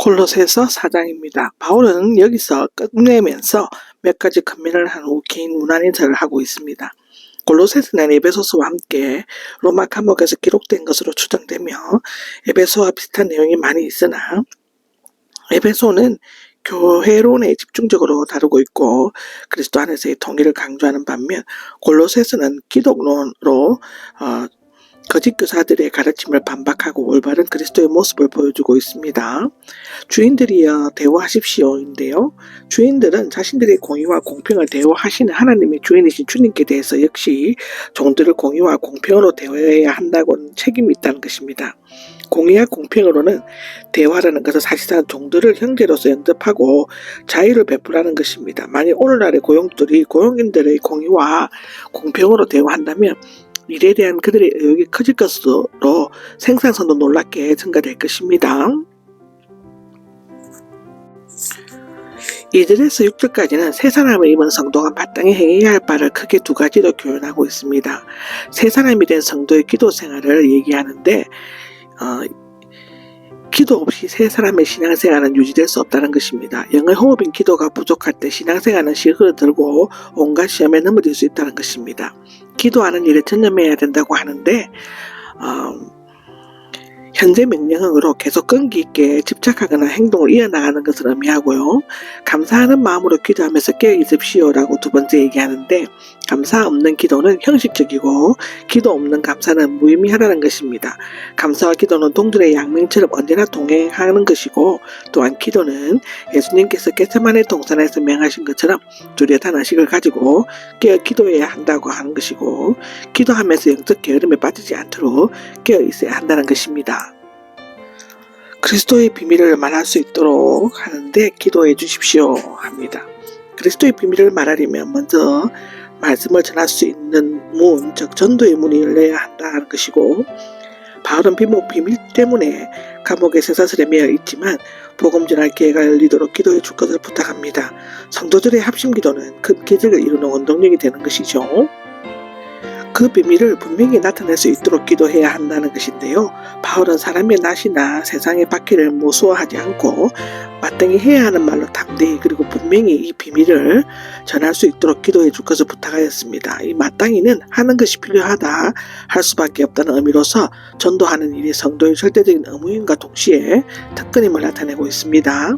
골로새서 4장입니다. 바울은 여기서 끝내면서 몇 가지 컨면을 한 후 긴 문안인사를 하고 있습니다. 골로새서는 에베소서와 함께 로마 감옥에서 기록된 것으로 추정되며 에베소와 비슷한 내용이 많이 있으나 에베소는 교회론에 집중적으로 다루고 있고 그리스도 안에서의 통일을 강조하는 반면 골로새서는 기독론으로 거짓 교사들의 가르침을 반박하고 올바른 그리스도의 모습을 보여주고 있습니다. 주인들이여 대우하십시오인데요. 주인들은 자신들의 공의와 공평을 대우하시는 하나님의 주인이신 주님께 대해서 역시 종들을 공의와 공평으로 대우해야 한다고는 책임이 있다는 것입니다. 공의와 공평으로는 대화라는 것은 사실상 종들을 형제로서 영접하고 자유를 베풀라는 것입니다. 만약 오늘날의 고용들이 고용인들의 공의와 공평으로 대화한다면 일에 대한 그들의 의욕이 커질 것으로 생산성도 놀랍게 증가될 것입니다. 2절에서 6절까지는 새 사람을 입은 성도가 마땅히 행해야 할 바를 크게 두 가지로 교훈하고 있습니다. 새 사람이 된 성도의 기도 생활을 얘기하는데 기도 없이 새 사람의 신앙생활은 유지될 수 없다는 것입니다. 영의 호흡인 기도가 부족할 때 신앙생활은 시그러들고 온갖 시험에 넘어질 수 있다는 것입니다. 기도하는 일에 전념해야 된다고 하는데 현재 명령으로 계속 끈기 있게 집착하거나 행동을 이어나가는 것을 의미하고요. 감사하는 마음으로 기도하면서 깨어 있으시오라고 두 번째 얘기하는데 감사 없는 기도는 형식적이고 기도 없는 감사는 무의미하다는 것입니다. 감사와 기도는 동들의 양면처럼 언제나 동행하는 것이고 또한 기도는 예수님께서 겟세마네 동산에서 명하신 것처럼 뚜렷한 의식을 가지고 깨어 기도해야 한다고 하는 것이고 기도하면서 영적 게으름에 빠지지 않도록 깨어 있어야 한다는 것입니다. 그리스도의 비밀을 말할 수 있도록 하는데 기도해 주십시오 합니다. 그리스도의 비밀을 말하려면 먼저 말씀을 전할 수 있는 문, 즉 전도의 문이 열려야 한다는 것이고 바울은 비밀 때문에 감옥에 쇠사슬에 매여 있지만 복음 전할 기회가 열리도록 기도해 줄 것을 부탁합니다. 성도들의 합심 기도는 큰 기적을 이루는 원동력이 되는 것이죠. 그 비밀을 분명히 나타낼 수 있도록 기도해야 한다는 것인데요. 바울은 사람의 낯이나 세상의 바퀴를 무서워하지 않고 마땅히 해야 하는 말로 담대히 그리고 분명히 이 비밀을 전할 수 있도록 기도해 줄 것을 부탁하였습니다. 이 마땅히는 하는 것이 필요하다 할 수밖에 없다는 의미로서 전도하는 일이 성도의 절대적인 의무임과 동시에 특권임을 나타내고 있습니다.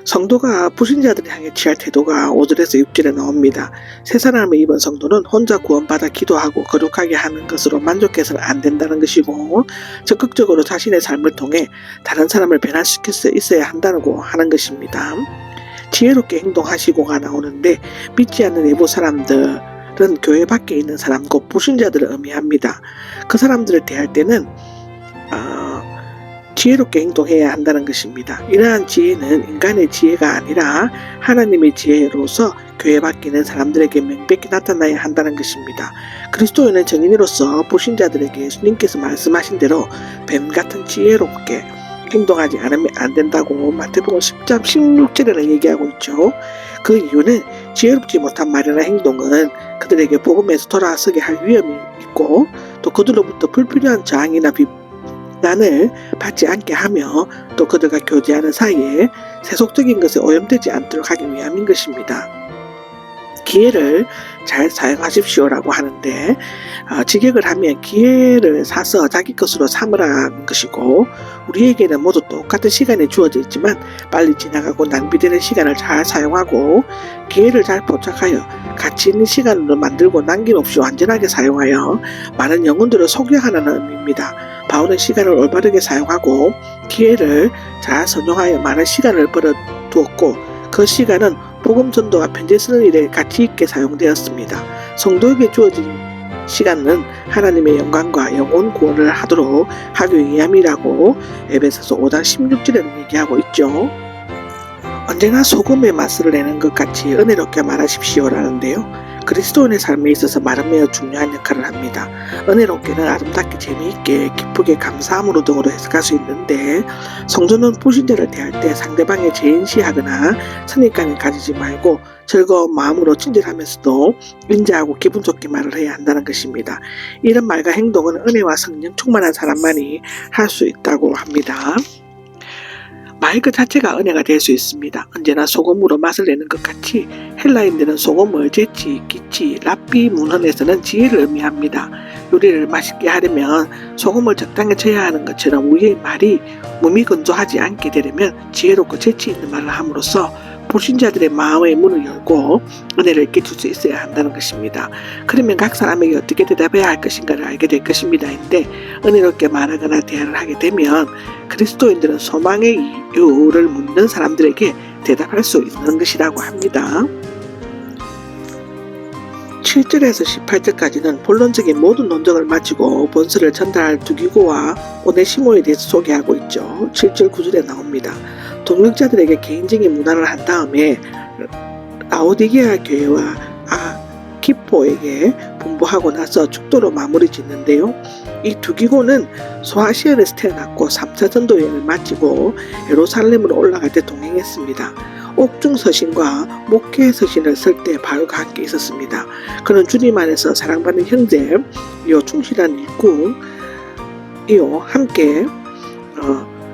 성도가 불신자들을 향해 취할 태도가 5절에서 6절에 나옵니다. 새 사람을 입은 성도는 혼자 구원받아 기도하고 거룩하게 하는 것으로 만족해서는 안 된다는 것이고 적극적으로 자신의 삶을 통해 다른 사람을 변화시킬 수 있어야 한다고 하는 것입니다. 지혜롭게 행동하시고가 나오는데 믿지 않는 외부 사람들은 교회 밖에 있는 사람 곧 불신자들을 의미합니다. 그 사람들을 대할 때는 지혜롭게 행동해야 한다는 것입니다. 이러한 지혜는 인간의 지혜가 아니라 하나님의 지혜로서 교회 밖에 있는 사람들에게 명백히 나타나야 한다는 것입니다. 그리스도인은 정인으로서 불신자들에게 예수님께서 말씀하신 대로 뱀같은 지혜롭게 행동하지 않으면 안 된다고 마태복음 10장 16절에는 얘기하고 있죠. 그 이유는 지혜롭지 못한 말이나 행동은 그들에게 복음에서 돌아서게 할 위험이 있고 또 그들로부터 불필요한 저항이나 비난을 받지 않게 하며 또 그들과 교제하는 사이에 세속적인 것에 오염되지 않도록 하기 위함인 것입니다. 기회를 잘 사용하십시오라고 하는데 직역을 하면 기회를 사서 자기 것으로 삼으라는 것이고 우리에게는 모두 똑같은 시간이 주어져 있지만 빨리 지나가고 낭비되는 시간을 잘 사용하고 기회를 잘 포착하여 가치 있는 시간으로 만들고 남김없이 완전하게 사용하여 많은 영혼들을 속여하는 의미입니다. 바울은 시간을 올바르게 사용하고 기회를 잘 선용하여 많은 시간을 벌어두었고 그 시간은 복음 전도와 편지 쓰는 일에 가치 있게 사용되었습니다. 성도에게 주어진 시간은 하나님의 영광과 영혼 구원을 하도록 하기 위함이라고 에베소서 5장 16절에는 얘기하고 있죠. 언제나 소금의 맛을 내는 것 같이 은혜롭게 말하십시오라는데요. 그리스도인의 삶에 있어서 말은 매우 중요한 역할을 합니다. 은혜롭게는 아름답게 재미있게 기쁘게 감사함으로 등으로 해석할 수 있는데 성도는 불신자를 대할 때 상대방에 제인시하거나 선입관을 가지지 말고 즐거운 마음으로 친절하면서도 인자하고 기분 좋게 말을 해야 한다는 것입니다. 이런 말과 행동은 은혜와 성령 충만한 사람만이 할 수 있다고 합니다. 말 그 자체가 은혜가 될 수 있습니다. 언제나 소금으로 맛을 내는 것 같이 헬라인들은 소금을 제치, 기치, 랍비 문헌에서는 지혜를 의미합니다. 요리를 맛있게 하려면 소금을 적당히 쳐야 하는 것처럼 위의 말이 무미건조하지 않게 되려면 지혜롭고 재치 있는 말을 함으로써 불신자들의 마음의 문을 열고 은혜를 끼칠 수 있어야 한다는 것입니다. 그러면 각 사람에게 어떻게 대답해야 할 것인가를 알게 될 것입니다. 인데 은혜롭게 말하거나 대화를 하게 되면 그리스도인들은 소망의 이유를 묻는 사람들에게 대답할 수 있는 것이라고 합니다. 7절에서 18절까지는 본론적인 모든 논쟁을 마치고 본서를 전달할 두기고와 오네시모에 대해서 소개하고 있죠. 7절 9절에 나옵니다. 동역자들에게 개인적인 문안을 한 다음에 라오디게아 교회와 아키포에게 분부하고 나서 축도로 마무리 짓는데요. 이 두기고는 소아시아에서 태어났고 3차 전도 여행을 마치고 예루살렘으로 올라갈 때 동행했습니다. 옥중 서신과 목회 서신을 쓸 때 바울과 함께 있었습니다. 그는 주님 안에서 사랑받는 형제, 충실한 일꾼, 함께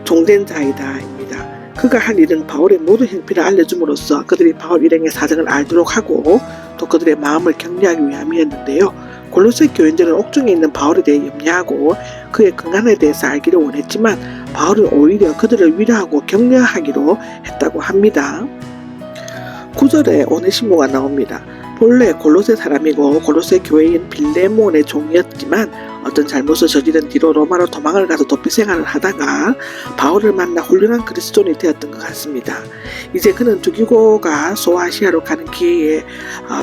종된 자이다. 그가 한 일은 바울의 모든 행피를 알려줌으로써 그들이 바울 일행의 사정을 알도록 하고 또 그들의 마음을 격려하기 위함이었는데요. 골로새 교인들은 옥중에 있는 바울에 대해 염려하고 그의 근간에 대해서 알기를 원했지만 바울은 오히려 그들을 위로하고 격려하기로 했다고 합니다. 9절에 오네시모가 나옵니다. 본래 골로새 사람이고 골로새 교회인 빌레몬의 종이었지만 어떤 잘못을 저지른 뒤로 로마로 도망을 가서 도피 생활을 하다가 바울을 만나 훌륭한 그리스도인이 되었던 것 같습니다. 이제 그는 두기고가 소아시아로 가는 기회에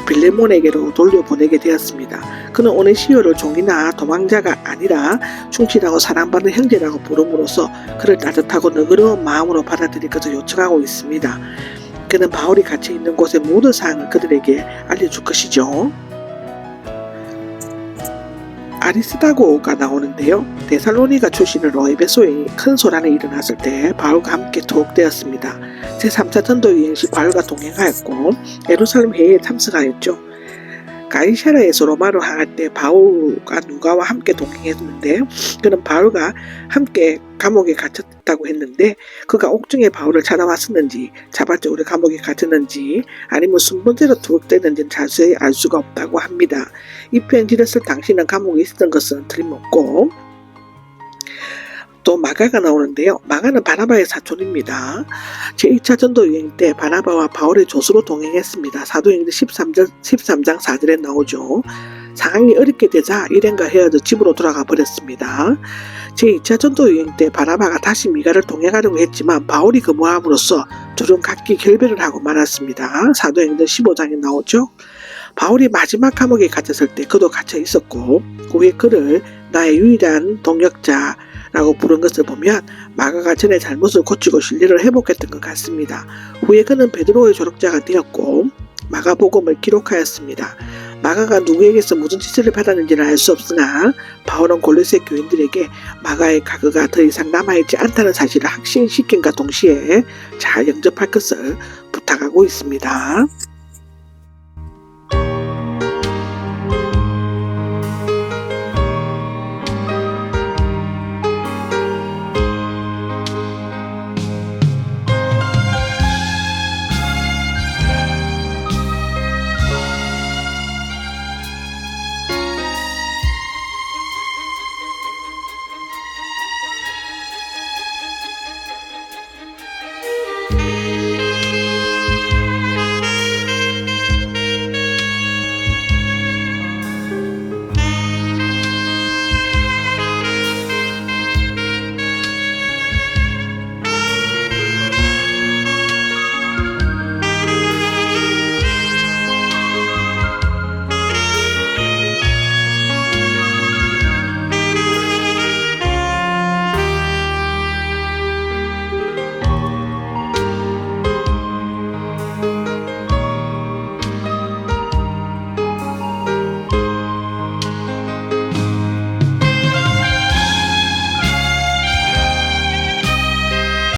빌레몬에게로 돌려보내게 되었습니다. 그는 오네시오를 종이나 도망자가 아니라 충실하고 사랑받는 형제라고 부름으로써 그를 따뜻하고 너그러운 마음으로 받아들일 것을 요청하고 있습니다. 그는 바울이 갇혀 있는 곳의 모든 사항을 그들에게 알려줄 것이죠. 아리스다고가 나오는데요. 데살로니가 출신으로 에베소에 큰 소란이 일어났을 때 바울과 함께 투옥되었습니다. 제3차 전도 여행 시 바울과 동행하였고 예루살렘 회의에 참석하였죠. 가이사랴에서 로마로 향할 때 바울과 누가와 함께 동행했는데 그는 바울과 함께 감옥에 갇혔다고 했는데 그가 옥중에 바울을 찾아왔었는지 자발적으로 감옥에 갇혔는지 아니면 순번제로 투옥됐는지는 자세히 알 수가 없다고 합니다. 이 편지를 쓸 당시는 감옥에 있었던 것은 틀림없고 또 마가가 나오는데요. 마가는 바나바의 사촌입니다. 제2차 전도 여행 때 바나바와 바울의 조수로 동행했습니다. 사도행전 13장 4절에 나오죠. 상황이 어렵게 되자 일행과 헤어져 집으로 돌아가 버렸습니다. 제2차 전도 여행 때 바나바가 다시 미가를 동행하려고 했지만 바울이 거부함으로써 둘은 각기 결별을 하고 말았습니다. 사도행전 15장에 나오죠. 바울이 마지막 감옥에 갇혔을 때 그도 갇혀 있었고 그 후에 그를 나의 유일한 동역자라고 부른 것을 보면 마가가 전에 잘못을 고치고 신뢰를 회복했던 것 같습니다. 후에 그는 베드로의 조력자가 되었고 마가복음을 기록하였습니다. 마가가 누구에게서 무슨 지시를 받았는지는 알 수 없으나 바울은 골로새 교인들에게 마가의 가그가 더 이상 남아있지 않다는 사실을 확신시킨과 동시에 잘 영접할 것을 부탁하고 있습니다.